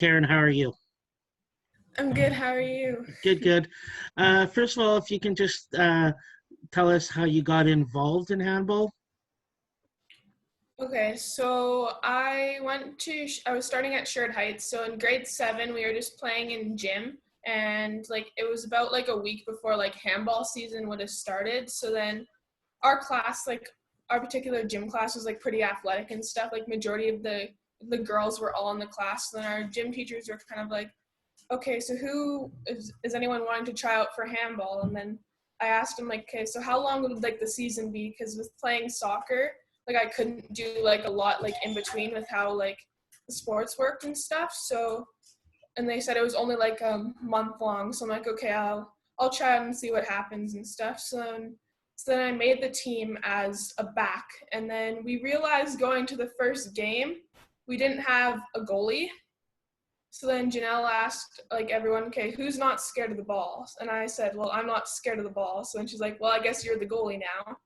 Taryn, how are you? I'm good. How are you? Good, good. First of all, if you can just tell us how you got involved in handball. Okay, so I was starting at Shared Heights. So in grade seven, we were just playing in gym, and like it was about like a week before like handball season would have started. So then our class, like our particular gym class, was like pretty athletic and stuff. Like majority of the girls were all in the class. So then our gym teachers were kind of like, okay, so who is anyone wanting to try out for handball? And then I asked him like, okay, so how long would like the season be? Because with playing soccer, like I couldn't do like a lot like in between with how like the sports worked and stuff. So and they said it was only like a month long. So I'm like, okay, I'll try out and see what happens and stuff. So then I made the team as a back, and then we realized going to the first game, we didn't have a goalie. So then Janelle asked like everyone, okay, who's not scared of the ball? And I said, well, I'm not scared of the ball. So then she's like, well, I guess you're the goalie now.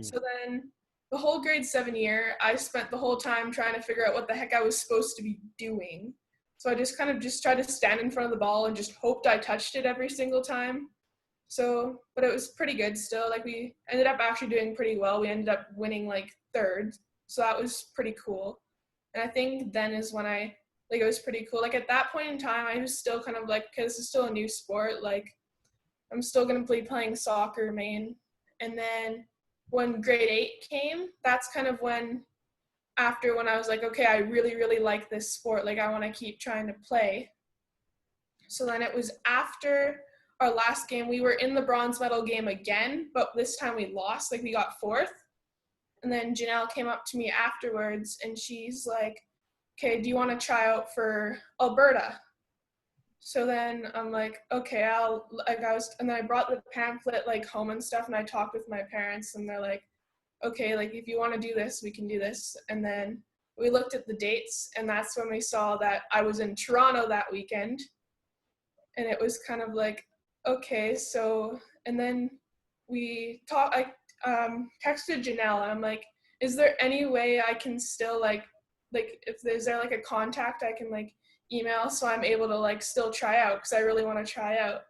So then the whole grade seven year, I spent the whole time trying to figure out what the heck I was supposed to be doing. So I just kind of just tried to stand in front of the ball and just hoped I touched it every single time. So, but it was pretty good still. Like we ended up actually doing pretty well. We ended up winning like third. So that was pretty cool. And I think then is when it was pretty cool. Like at that point in time, I was still kind of like, okay, this is still a new sport. Like I'm still going to be playing soccer main. And then when grade eight came, that's kind of when I was like, okay, I really, really like this sport. Like I want to keep trying to play. So then it was after our last game, we were in the bronze medal game again, but this time we lost. Like we got fourth. And then Janelle came up to me afterwards and she's like, okay, do you want to try out for Alberta? So then I'm like, okay, and then I brought the pamphlet like home and stuff, and I talked with my parents, and they're like, okay, like if you want to do this, we can do this. And then we looked at the dates, and that's when we saw that I was in Toronto that weekend, and it was kind of like, okay, so, and then I texted Janelle, and I'm like, is there any way I can still like if there's there like a contact I can like email so I'm able to like still try out because I really want to try out.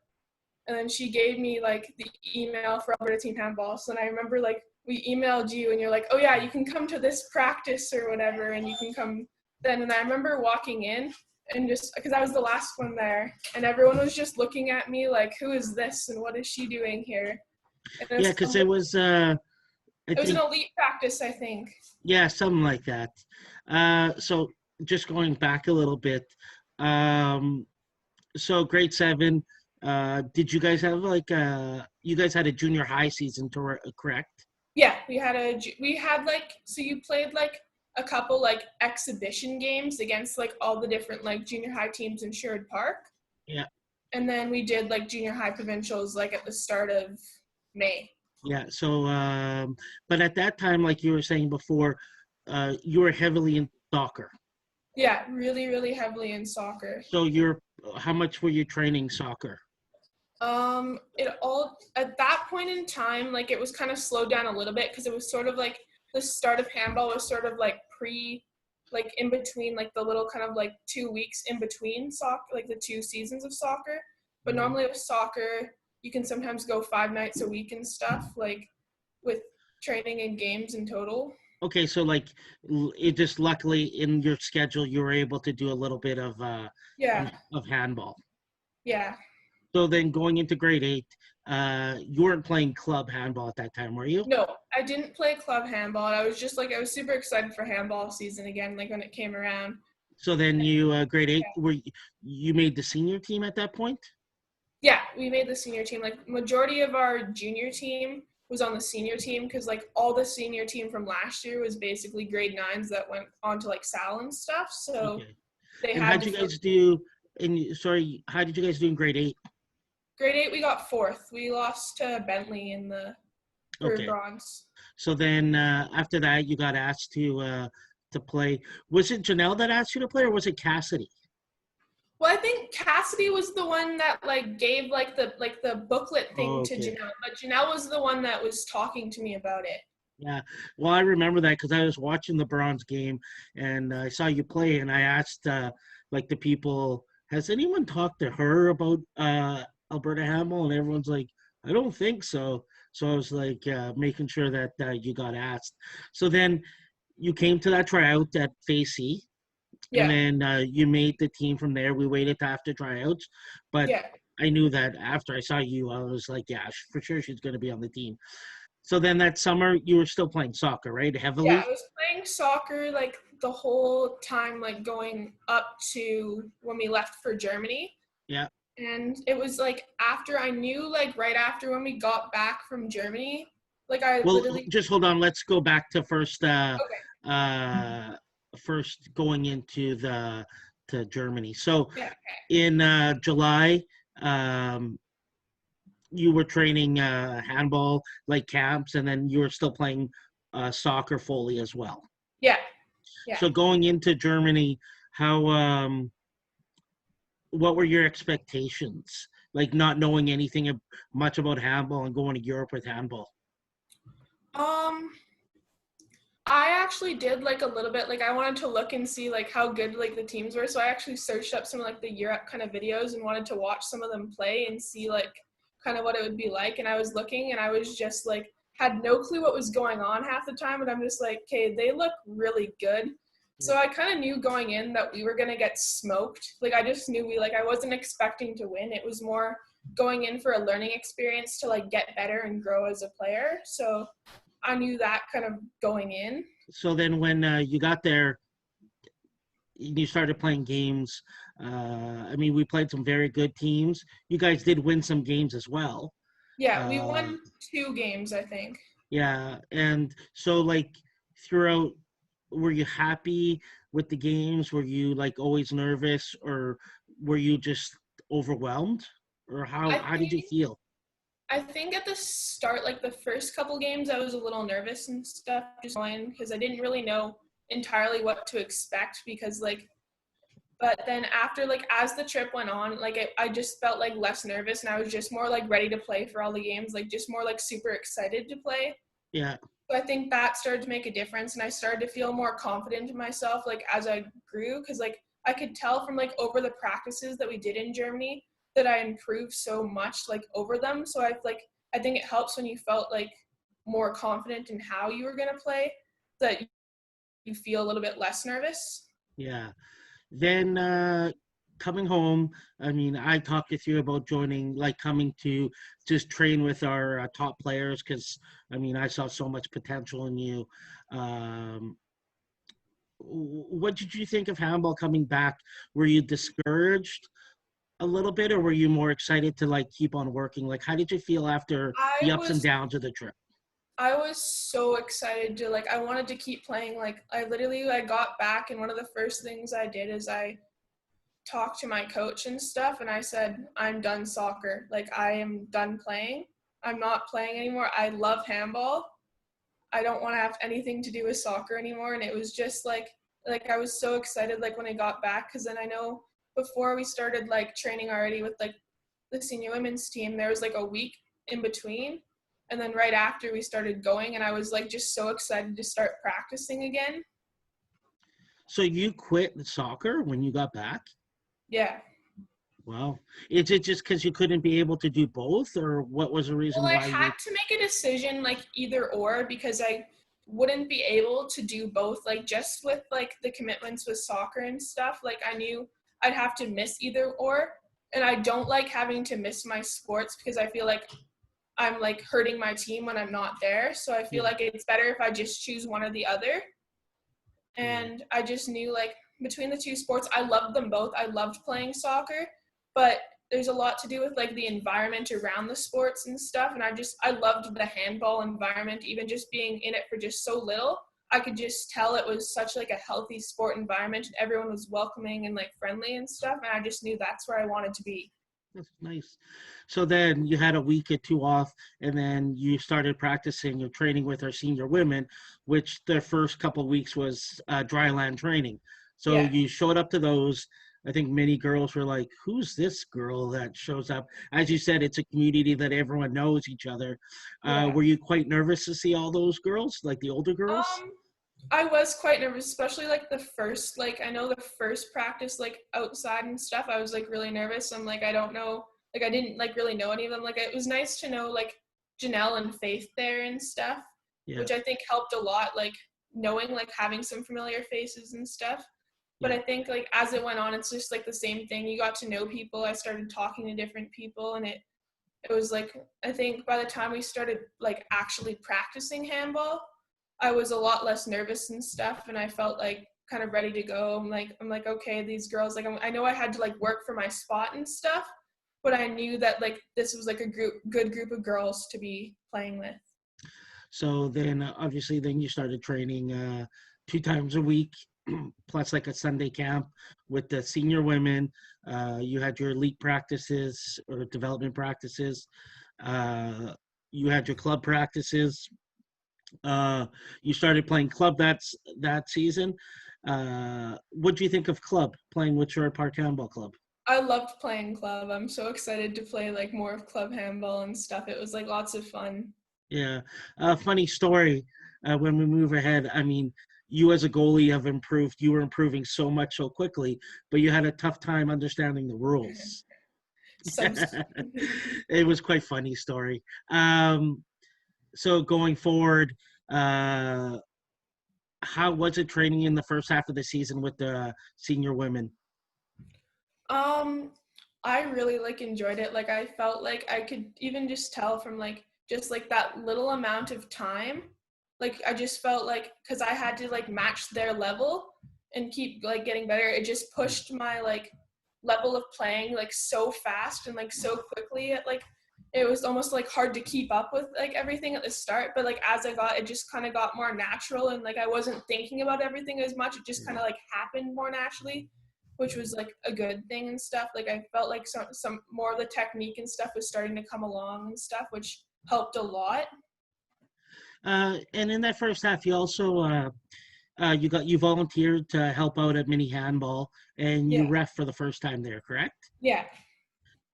And then she gave me like the email for Alberta Team Handball. So then I remember like we emailed you and you're like, oh yeah, you can come to this practice or whatever, and you can come then. And I remember walking in and just because I was the last one there, and everyone was just looking at me like, who is this and what is she doing here? And Yeah, because it was, I it was an think, elite practice, I think. yeah, something like that. So just going back a little bit, um, so grade seven, did you guys have like you guys had a junior high season, correct? Yeah, we had like so you played like a couple like exhibition games against like all the different like junior high teams in Sherwood Park, Yeah, and then we did like junior high provincials like at the start of May. yeah. So, but at that time, like you were saying before, you were heavily in soccer. Yeah, really, really heavily in soccer. So how much were you training soccer? It all at that point in time, like it was kind of slowed down a little bit because it was sort of like the start of handball was sort of like like in between, like the little kind of like 2 weeks in between soccer, like the two seasons of soccer. But Mhm. normally with soccer, you can sometimes go 5 nights a week and stuff, like with training and games in total. Okay, so like it just luckily in your schedule you were able to do a little bit Yeah, of handball. yeah. So then going into grade eight, you weren't playing club handball at that time, were you? No, I didn't play club handball. I was just like I was super excited for handball season again, like when it came around. So then you grade eight, you made the senior team at that point? Yeah, we made the senior team. Like majority of our junior team was on the senior team because like all the senior team from last year was basically grade nines that went on to like Sal and stuff. So Okay. they And had how'd to you fill. guys do how did you guys do in grade eight? Grade eight we got fourth. We lost to Bentley in the for Okay. bronze. So then after that you got asked to play. Was it Janelle that asked you to play or was it Cassidy? Well, I think Cassidy was the one that like gave like the booklet Oh, thing to okay. Janelle, but Janelle was the one that was talking to me about it. Yeah, I remember that because I was watching the bronze game and I saw you play, and I asked like the people, has anyone talked to her about Alberta Handball? And everyone's like, I don't think so. So I was like making sure that you got asked. So then you came to that tryout at Facey, and Yeah. then you made the team from there. We waited to after tryouts, but Yeah. I knew that after I saw you, I was like, yeah, for sure she's going to be on the team. So then that summer, you were still playing soccer, right? Yeah, Heavily? I was playing soccer like the whole time, like going up to when we left for Germany. Yeah. And it was like after I knew, like right after when we got back from Germany, like I Well, literally, just hold on. Let's go back to okay, uh, first going into the to Germany. So yeah, in July, um, you were training handball like camps, and then you were still playing soccer fully as well. yeah, yeah. So going into Germany, how what were your expectations? Like not knowing anything much about handball and going to Europe with handball. Um, I actually did like a little bit, like I wanted to look and see like how good like the teams were. So I actually searched up some of like the Europe kind of videos and wanted to watch some of them play and see like kind of what it would be like. And I was looking and I was just like had no clue what was going on half the time, and I'm just like, okay, they look really good. So I kind of knew going in that we were gonna get smoked. Like I just knew I wasn't expecting to win. It was more going in for a learning experience to like get better and grow as a player. So I knew that kind of going in. So then when you got there, you started playing games. I mean, we played some very good teams. You guys did win some games as well. Yeah, we Uh, won 2 games, I think. yeah, and so like throughout, were you happy with the games? Were you like always nervous, or were you just overwhelmed, or I how did you think feel? I think at the start, like the first couple games, I was a little nervous and stuff, just going because I didn't really know entirely what to expect because but then after like as the trip went on, like I just felt like less nervous and I was just more like ready to play for all the games, like just more like super excited to play. Yeah, So I think that started to make a difference, and I started to feel more confident in myself like as I grew, because like I could tell from like over the practices that we did in Germany that I improved so much like over them. So I think it helps when you felt like more confident in how you were gonna play, that you feel a little bit less nervous. yeah. Then coming home, I mean, I talked with you about joining, like coming to just train with our top players because, I mean, I saw so much potential in you. Um, what did you think of handball coming back? Were you discouraged a little bit, or were you more excited to like keep on working? Like, how did you feel after I the ups and was downs of the trip? I was so excited to like I wanted to keep playing. Like I got back and one of the first things I did is I talked to my coach and stuff, and I said, I'm done soccer. Like I am done playing. I'm not playing anymore. I love handball. I don't want to have anything to do with soccer anymore. And it was just like I was so excited like when I got back, because then I know before we started like training already with like the senior women's team, there was like a week in between. And then right after we started going, and I was like just so excited to start practicing again. So you quit soccer when you got back? Yeah. Wow. Is it just because you couldn't be able to do both, or what was the Well, reason I why had you? to make a decision like either or, because I wouldn't be able to do both, like just with like the commitments with soccer and stuff. Like I knew I'd have to miss either or, and I don't like having to miss my sports because I feel like I'm like hurting my team when I'm not there. So I feel Yeah, like it's better if I just choose one or the other. yeah. And I just knew like between the two sports, I loved them both. I loved playing soccer, but there's a lot to do with like the environment around the sports and stuff. And I loved the handball environment, even just being in it for just so little. I could just tell it was such like a healthy sport environment, and everyone was welcoming and like friendly and stuff. And I just knew that's where I wanted to be. That's nice. So then you had a week or two off, and then you started practicing or training with our senior women, which the first couple of weeks was dry land training. So Yeah. you showed up to those. I think many girls were like, "Who's this girl that shows up?" As you said, it's a community that everyone knows each other. Yeah. Were you quite nervous to see all those girls, like the older girls? I was quite nervous, especially like the first, like I know the first practice, like outside and stuff, I was like really nervous. I'm like, I don't know, like I didn't like really know any of them. Like it was nice to know like Janelle and Faith there and stuff, Yeah, which I think helped a lot, like knowing, like having some familiar faces and stuff. But yeah. I think like as it went on, it's just like the same thing. You got to know people. I started talking to different people, and it was like, I think by the time we started like actually practicing handball, I was a lot less nervous and stuff, and I felt like kind of ready to go. I'm like okay, these girls, like I know I had to like work for my spot and stuff, but I knew that like this was like a good group of girls to be playing with. So then obviously then you started training 2 times a week, plus like a Sunday camp with the senior women. You had your elite practices or development practices. Uh, you had your club practices. You started playing club that season. What do you think of club, playing with Sherwood Park Handball Club? I loved playing club. I'm so excited to play like more of club handball and stuff. It was like lots of fun. Yeah. Funny story. When we move ahead, I mean, you as a goalie have improved. You were improving so much so quickly, but you had a tough time understanding the rules. Some It was quite funny story. So going forward, uh, how was it training in the first half of the season with the senior women? Um, I really like enjoyed it. Like I felt like I could even just tell from like just like that little amount of time. Like I just felt like because I had to like match their level and keep like getting better, it just pushed my like level of playing like so fast and like so quickly at like it was almost like hard to keep up with like everything at the start, but like as I got, it just kind of got more natural, and like I wasn't thinking about everything as much. It just kind of like happened more naturally, which was like a good thing and stuff. Like I felt like some more of the technique and stuff was starting to come along and stuff, which helped a lot. And in that first half, you also you volunteered to help out at mini handball, and you Yeah. ref for the first time there, correct? Yeah.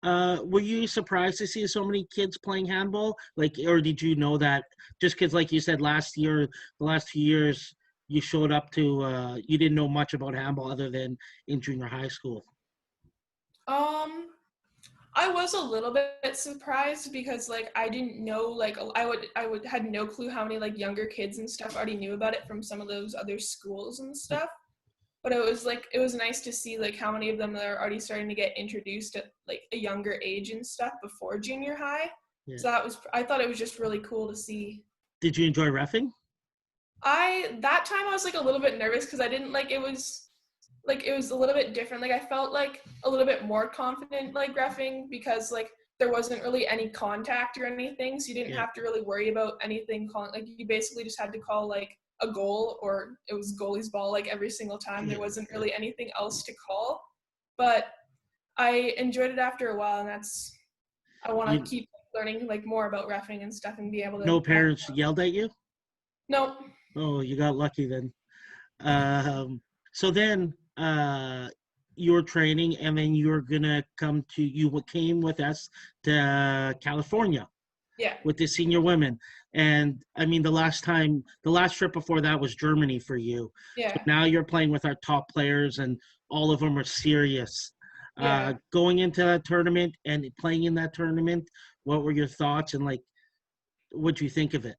Were you surprised to see so many kids playing handball? Like, or did you know that just because, like you said, last year, the last 2 years, you showed up to, you didn't know much about handball other than in junior high school? Um, I was a little bit surprised because like I didn't know, like I would had no clue how many like younger kids and stuff already knew about it from some of those other schools and stuff. But it was nice to see like how many of them are already starting to get introduced at like a younger age and stuff before junior high. Yeah. So I thought it was just really cool to see. Did you enjoy refing? That time I was like a little bit nervous because I didn't like it was a little bit different. Like I felt like a little bit more confident like reffing because like there wasn't really any contact or anything, so you didn't Yeah. have to really worry about anything. Like you basically just had to call like a goal, or it was goalie's ball like every single time. There Yeah. wasn't really anything else to call, but I enjoyed it after a while, and I want to You, keep learning like more about reffing and stuff and be able to no practice. parents yelled at you? No. Oh, you got lucky then. So then you were training, and then you were gonna you came with us to California Yeah. with the senior women. And I mean, the last trip before that was Germany for you. So Yeah. now you're playing with our top players, and all of them are serious. Yeah. Going into that tournament and playing in that tournament, what were your thoughts, and like, what do you think of it?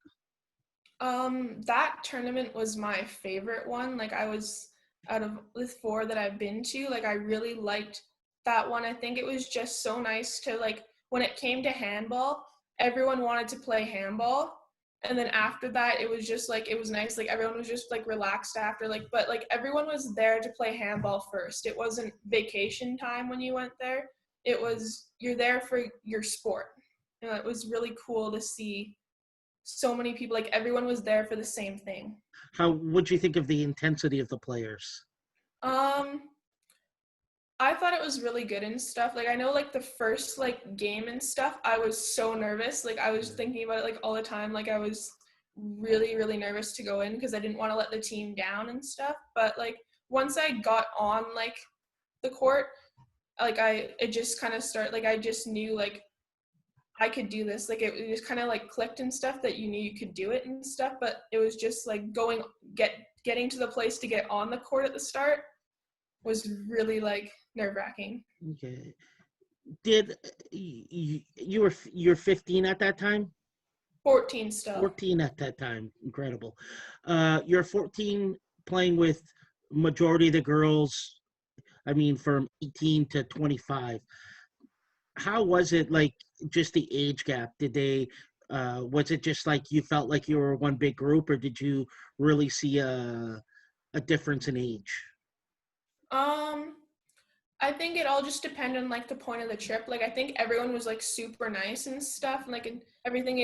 That tournament was my favorite one. Like I was out of the four that I've been to, like I really liked that one. I think it was just so nice to like when it came to handball, everyone wanted to play handball. And then after that, it was just like it was nice. Like everyone was just like relaxed after, like, but like everyone was there to play handball first. It wasn't vacation time when you went there. It was you're there for your sport. And it was really cool to see so many people, like everyone was there for the same thing. How would you think of the intensity of the players? um I thought it was really good and stuff. Like I know like the first like game and stuff, I was so nervous. Like I was thinking about it like all the time. Like I was really nervous to go in because I didn't want to let the team down and stuff. But like once I got on like the court, like it just kind of started, like I just knew like I could do this. Like it just kind of like clicked and stuff that you knew you could do it and stuff. But it was just like getting to the place to get on the court at the start was really like nerve-wracking. Okay. Did you're 15 at that time? 14 still. 14 at that time. Incredible. You're 14 playing with majority of the girls. I mean, from 18 to 25. How was it like just the age gap? Did they was it just like you felt like you were one big group, or did you really see a difference in age? Um, I think it all just depended on like the point of the trip. Like I think everyone was like super nice and stuff, and like and everything.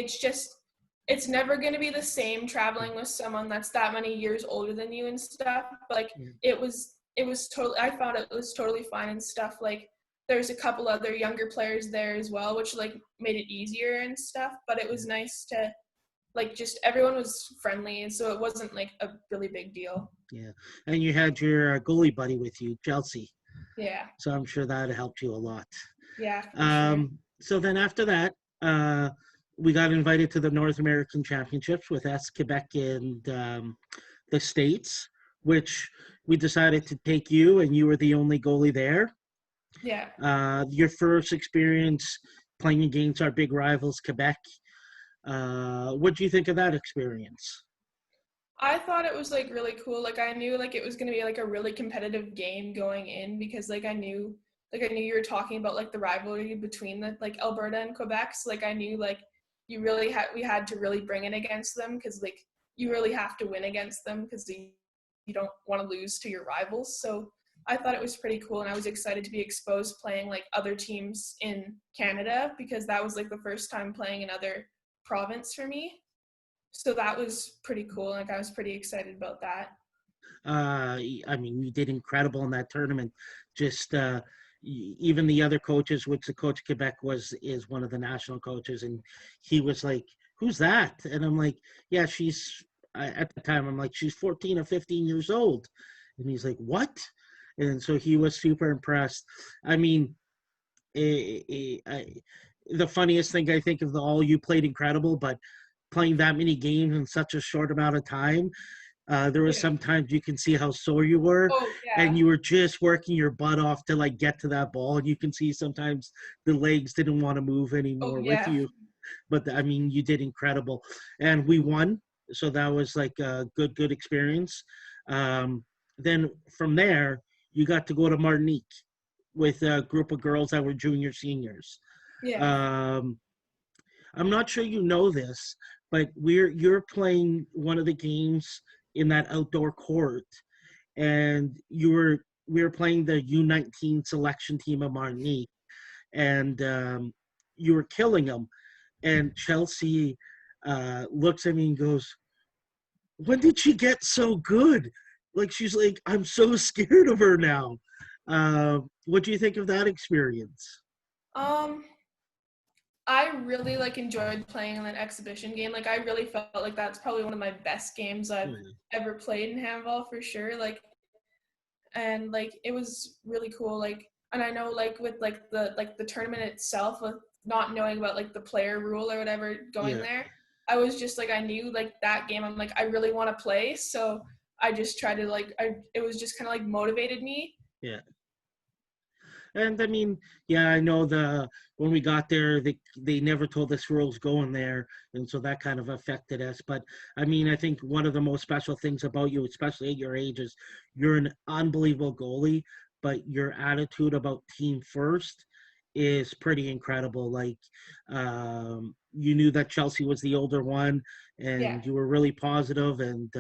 It's never gonna be the same traveling with someone that's that many years older than you and stuff. But like Yeah. it was totally. I thought it was totally fine and stuff. Like there's a couple other younger players there as well, which like made it easier and stuff. But it was nice to like just everyone was friendly, and so it wasn't like a really big deal. Yeah. And you had your goalie buddy with you, Chelsea. Yeah, So I'm sure that helped you a lot. yeah, for sure. So then after that, we got invited to the North American Championships with S Quebec and the States, which we decided to take you, and you were the only goalie there. Yeah. Your first experience playing against our big rivals, Quebec. What do you think of that experience? I thought it was like really cool. Like I knew like it was gonna be like a really competitive game going in because like I knew you were talking about like the rivalry between the like Alberta and Quebec. So like I knew like we had to really bring it against them because like you really have to win against them because you don't want to lose to your rivals. So I thought it was pretty cool, and I was excited to be exposed playing like other teams in Canada because that was like the first time playing another province for me. So that was pretty cool. Like I was pretty excited about that. I mean, you did incredible in that tournament. Just even the other coaches, which the coach of Quebec is one of the national coaches, and he was like, "Who's that?" And I'm like, "Yeah, at the time, I'm like, she's 14 or 15 years old," and he's like, "What?" And so he was super impressed. I mean, the funniest thing I think of all, you played incredible, but playing that many games in such a short amount of time, there was Yeah. sometimes you can see how sore you were, Oh and yeah. you were just working your butt off to like get to that ball, and you can see sometimes the legs didn't want to move Oh anymore with yeah. you. But I mean, you did incredible, and we won, so that was like a good experience. Then from there, you got to go to Martinique with a group of girls that were junior seniors. Yeah. Um, I'm not sure you know this, but you're playing one of the games in that outdoor court, and we were playing the U19 selection team of Martinique, and you were killing them. And Chelsea looks at me and goes, "When did she get so good?" Like she's like, "I'm so scared of her now." What do you think of that experience? Um I really like enjoyed playing in that exhibition game. Like I really felt like that's probably one of my best games I've Yeah. ever played in handball for sure. Like and like it was really cool. Like and I know like with like the tournament itself with not knowing about like the player rule or whatever going Yeah. there, I was just like I knew like that game I'm like I really want to play. So I just tried to like it was just kind of like motivated me. Yeah. And I mean, yeah, I know when we got there, they never told us rules going there, and so that kind of affected us. But I mean, I think one of the most special things about you, especially at your age, is you're an unbelievable goalie, but your attitude about team first is pretty incredible. Like, you knew that Chelsea was the older one, Yeah. and you were really positive, and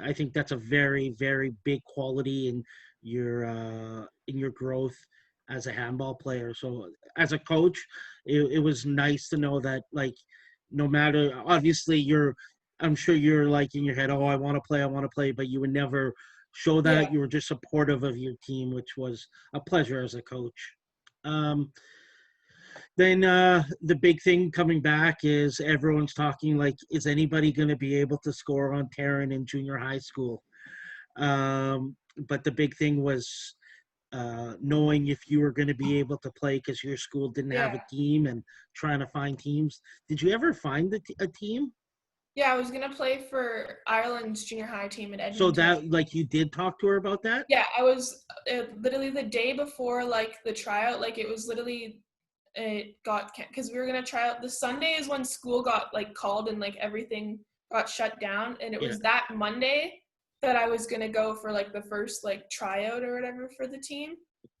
I think that's a very, very big quality in your growth as a handball player. So as a coach, it was nice to know that like no matter obviously I'm sure you're like in your head, oh I want to play, but you would never show Yeah. that. You were just supportive of your team, which was a pleasure as a coach. Um, then the big thing coming back is everyone's talking like, is anybody going to be able to score on Taryn in junior high school? But the big thing was knowing if you were going to be able to play because your school didn't have Yeah. a team and trying to find teams. Did you ever find a team? Yeah, I was gonna play for Ireland's junior high team in So Edmonton. that, like, you did talk to her about that? Yeah, I was literally the day before like the tryout. Like it was literally it got because we were gonna try out. The Sunday is when school got like called and like everything got shut down, and it Yeah. was that Monday that I was gonna go for like the first like tryout or whatever for the team.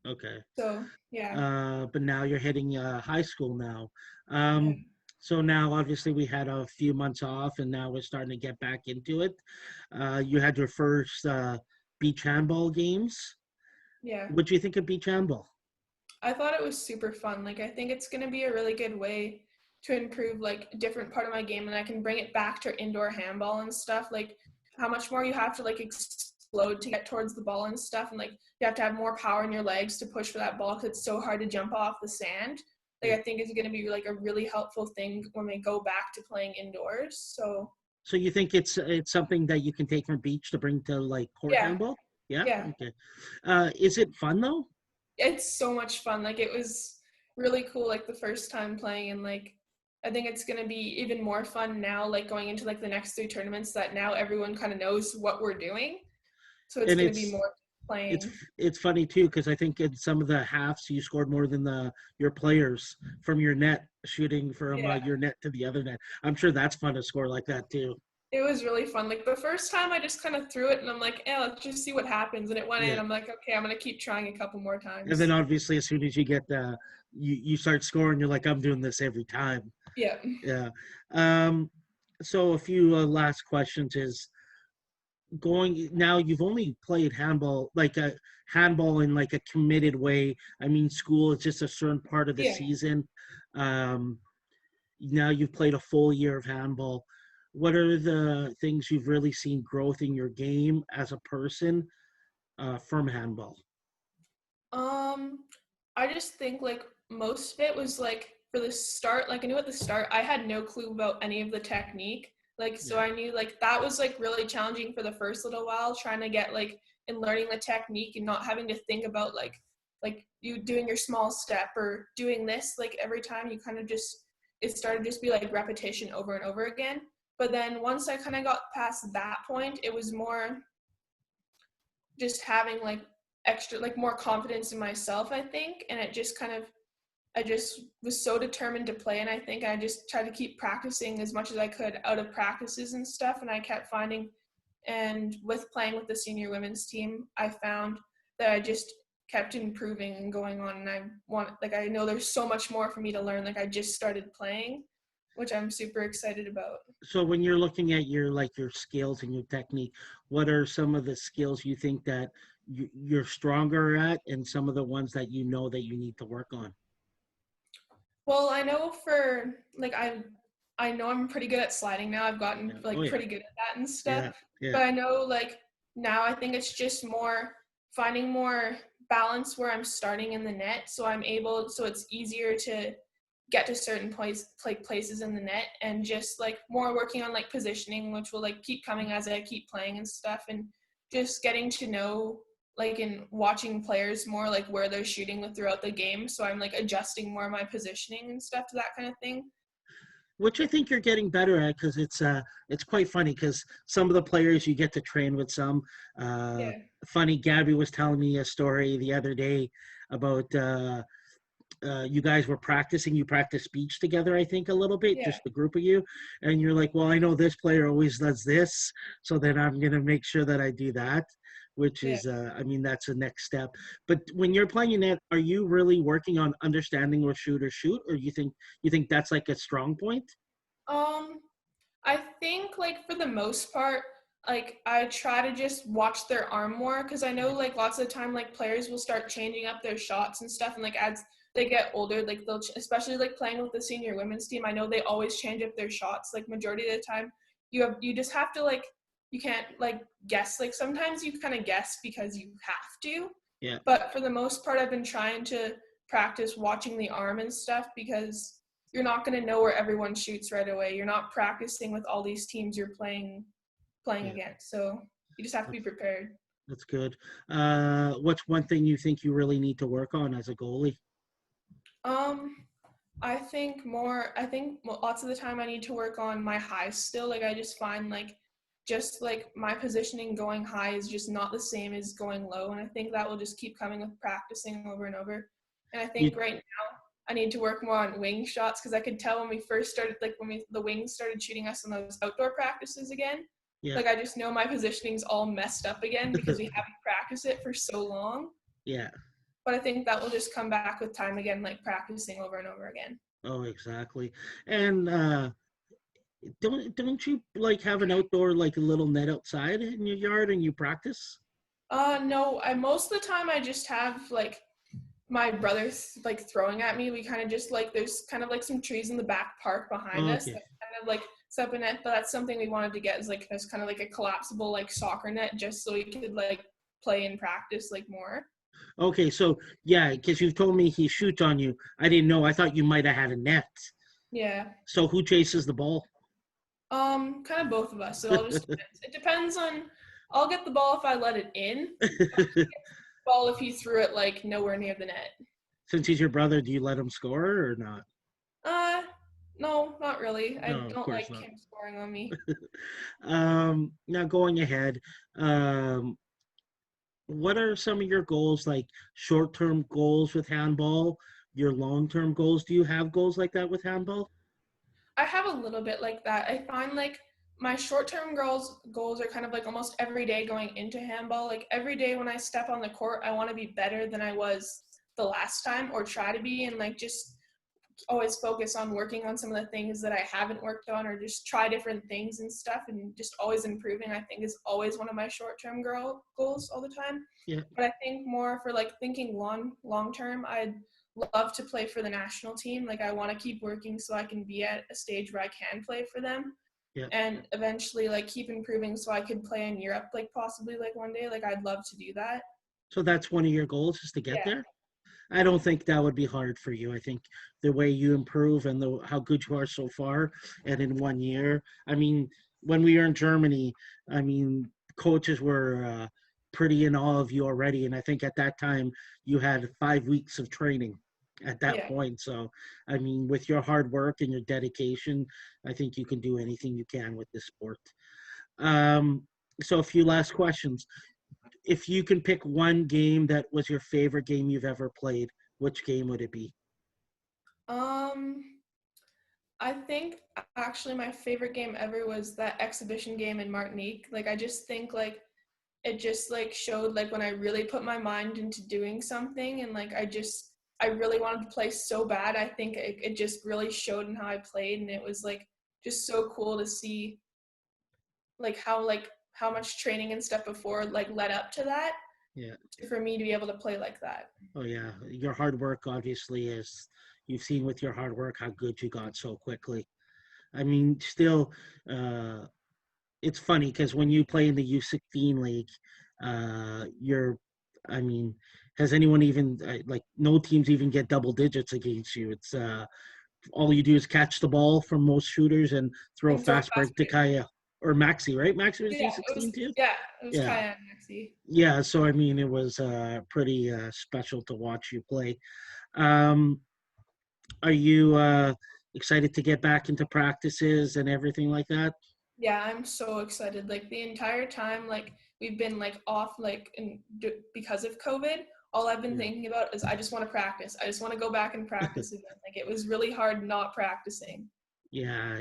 Okay. So yeah, But now you're hitting high school now. yeah, So now obviously we had a few months off, and now we're starting to get back into it. You had your first beach handball games. yeah. What do you think of beach handball? I thought it was super fun. Like I think it's gonna be a really good way to improve like a different part of my game, and I can bring it back to indoor handball and stuff. Like how much more you have to like explode to get towards the ball and stuff, and like you have to have more power in your legs to push for that ball because it's so hard to jump off the sand. Like Yeah. I think it's gonna be like a really helpful thing when we go back to playing indoors. So So you think it's something that you can take from beach to bring to like court yeah, handball? Yeah. yeah. Okay. Is it fun though? It's so much fun. Like it was really cool like the first time playing, and like I think it's going to be even more fun now like going into like the next three tournaments that now everyone kind of knows what we're doing. So it's And going to be more it's playing. it's funny too because I think in some of the halves you scored more than the your players from your net shooting from Yeah. your net to the other net. I'm sure that's fun to score like that too. It was really fun. Like the first time I just kind of threw it and I'm like, "Eh, let's just see what happens." And it went in. Yeah, I'm like, "Okay, I'm going to keep trying a couple more and then times." obviously as soon as you get you start scoring, you're like, I'm doing this every time. Yeah. Yeah. Um, so a few last questions is going now. You've only played handball like a handball in like a committed way. I mean, school is just a certain part of the Yeah. season. Um, Now you've played a full year of handball. What are the things you've really seen growth in your game as a person from handball? Um, I just think like most of it was like for the start, like I knew at the start I had no clue about any of the technique. Like so Yeah. I knew like that was like really challenging for the first little while trying to get like in learning the technique and not having to think about like you doing your small step or doing this like every time you kind of just it started just be like repetition over and over again. But then once I kind of got past that point, it was more just having like extra like more confidence in myself, I think, and it just kind of I just was so determined to play, and I think I just tried to keep practicing as much as I could out of practices and stuff, and I kept finding, and with playing with the senior women's team I found that I just kept improving and going on, and I want like I know there's so much more for me to learn. Like I just started playing, which I'm super excited about. So when you're looking at your like your skills and your technique, what are some of the skills you think that you're stronger at, and some of the ones that you know that you need to work on? Well, I know for like I know I'm pretty good at sliding now. I've gotten Yeah. Oh like yeah. pretty good at that and stuff. Yeah. Yeah. But I know like now I think it's just more finding more balance where I'm starting in the net so I'm able so it's easier to get to certain places in the net, and just like more working on like positioning, which will like keep coming as I keep playing and stuff, and just getting to know like in watching players more like where they're shooting with throughout the game, so I'm like adjusting more of my positioning and stuff to that kind of thing. Which I think you're getting better at because it's quite funny because some of the players you get to train with some. Uh, Yeah, Funny, Gabby was telling me a story the other day about you guys were practicing. You practice speech together, I think, a little bit, yeah, just the group of you, and you're like, well, I know this player always does this, so then I'm gonna make sure that I do that. Which yeah. is, I mean, that's the next step. But when you're playing in net, are you really working on understanding where shooters shoot, or you think that's like a strong point? um I think like for the most part, like I try to just watch their arm more because I know Yeah. like lots of the time like players will start changing up their shots and stuff, and like as they get older, like they'll especially like playing with the senior women's team, I know they always change up their shots like majority of the time. You just have to like you can't like guess, like sometimes you kind of guess because you have to, Yeah. but for the most part I've been trying to practice watching the arm and stuff because you're not going to know where everyone shoots right away. You're not practicing with all these teams you're playing Yeah. against. So you just have to be That's prepared. that's good. What's one thing you think you really need to work on as a goalie? Um, Lots of the time I need to work on my highs still. Like I just find like just like my positioning going high is just not the same as going low. And I think that will just keep coming with practicing over and over. And I You, think right now I need to work more on wing shots because I could tell when we first started, like the wings started shooting us in those outdoor practices again. yeah, Like I just know my positioning's all messed up again because we haven't practiced it for so long. yeah. But I think that will just come back with time again, like practicing over and over again. Oh, exactly. And don't you like have an outdoor like a little net outside in your yard and you practice? No, I most of the time I just have like my brother's like throwing at me. We kind of just like there's kind of like some trees in the back park behind us Okay. that kind of like set up a net, but that's something we wanted to get is like as kind of like a collapsible like soccer net just so we could like play and practice like more. Okay, so yeah, because you've told me he shoots on you. I didn't know. I thought you might have had a net. Yeah. So who chases the ball? Kind of both of us. So I'll just it depends on I'll get the ball if I let it in. Ball if you threw it like nowhere near the net. Since he's your brother, do you let him score or not? Uh, no, not really. I No, of don't course like not. him scoring on me. Now going ahead, um, what are some of your goals, like short-term goals with handball? Your long-term goals? Do you have goals like that with handball? I have a little bit like that. I find like my short-term goals are kind of like almost every day going into handball. Like every day when I step on the court, I want to be better than I was the last time or try to be and like just always focus on working on some of the things that I haven't worked on or just try different things and stuff and just always improving I think is always one of my short-term goals all the time. Yeah. But I think more for like thinking long term, I'd love to play for the national team. Like I want to keep working so I can be at a stage where I can play for them Yeah. and eventually like keep improving so I could play in Europe like possibly like one day. Like I'd love to do that. So that's one of your goals is to get Yeah. there? I don't think that would be hard for you. I think the way you improve and how good you are so far, and in 1 year. I mean, when we were in Germany, I mean, coaches were pretty in awe of you already, and I think at that time you had 5 weeks of training at that Yeah. point. So, I mean, with your hard work and your dedication, I think you can do anything you can with this sport. Um, so, a few last questions. If you can pick one game that was your favorite game you've ever played, which game would it be? Um I think actually my favorite game ever was that exhibition game in Martinique. Like I just think like it just like showed like when I really put my mind into doing something and like I really wanted to play so bad. I think it just really showed in how I played and it was like just so cool to see like how much training and stuff before like led up to that Yeah. for me to be able to play like that. Oh yeah. Your hard work obviously is you've seen with your hard work how good you got so quickly. I mean, still, uh, it's funny because when you play in the U16 league, you're, I mean, has anyone even like no teams even get double digits against you? It's all you do is catch the ball from most shooters and throw a And throw fast fast break to break. Kaya or Maxi, right? Maxi was Yeah, U16 too. it was Yeah, Kaya and Maxi. yeah. So I mean, it was pretty special to watch you play. Um, are you excited to get back into practices and everything like that? Yeah, I'm so excited. Like the entire time, like we've been like off, because of COVID. All I've been Yeah. thinking about is I just want to practice. I just want to go back and practice again. Like it was really hard not practicing. Yeah,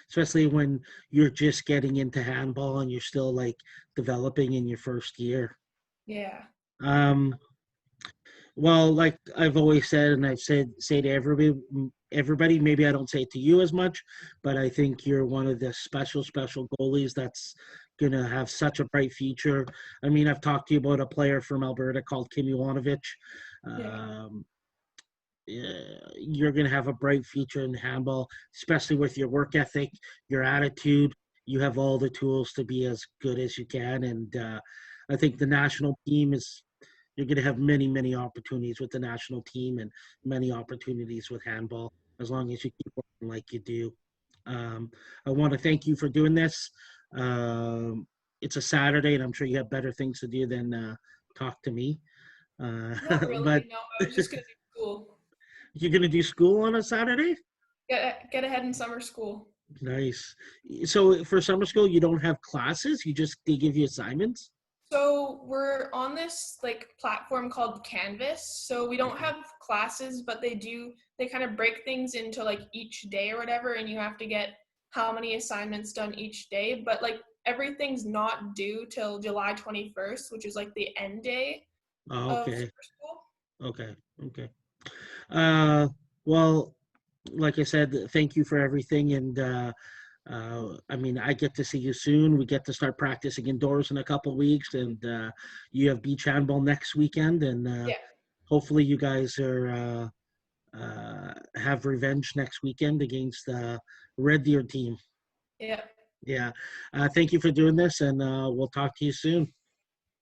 especially when you're just getting into handball and you're still like developing in your first year. Yeah, Um, well, like I've always said, and I've said say to everybody, maybe I don't say it to you as much, but I think you're one of the special goalies that's gonna have such a bright future. I mean, I've talked to you about a player from Alberta called Kim Iwanovich. yeah, Um, you're going to have a bright future in handball, especially with your work ethic, your attitude. You have all the tools to be as good as you can. And I think the national team is, you're going to have many opportunities with the national team and many opportunities with handball as long as you keep working like you do. Um, I want to thank you for doing this. Um, it's a Saturday, and I'm sure you have better things to do than talk to me. not But really. No, I was just gonna do school. You're gonna do school on a Saturday? Get ahead in summer school. Nice. So for summer school, you don't have classes. They give you assignments. So we're on this like platform called Canvas. So we don't Okay. have classes, but they kind of break things into like each day or whatever, and you have to get how many assignments done each day. But like everything's not due till July 21st, which is like the end day Oh, of okay. summer school. Okay. Okay. Uh, well, like I said, thank you for everything. And I mean, I get to see you soon. We get to start practicing indoors in a couple weeks, and you have beach handball next weekend, and Yeah. hopefully you guys have revenge next weekend against the Red Deer team. Yeah. Yeah. Thank you for doing this, and we'll talk to you soon.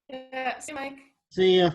Yeah. See you, Mike. See ya.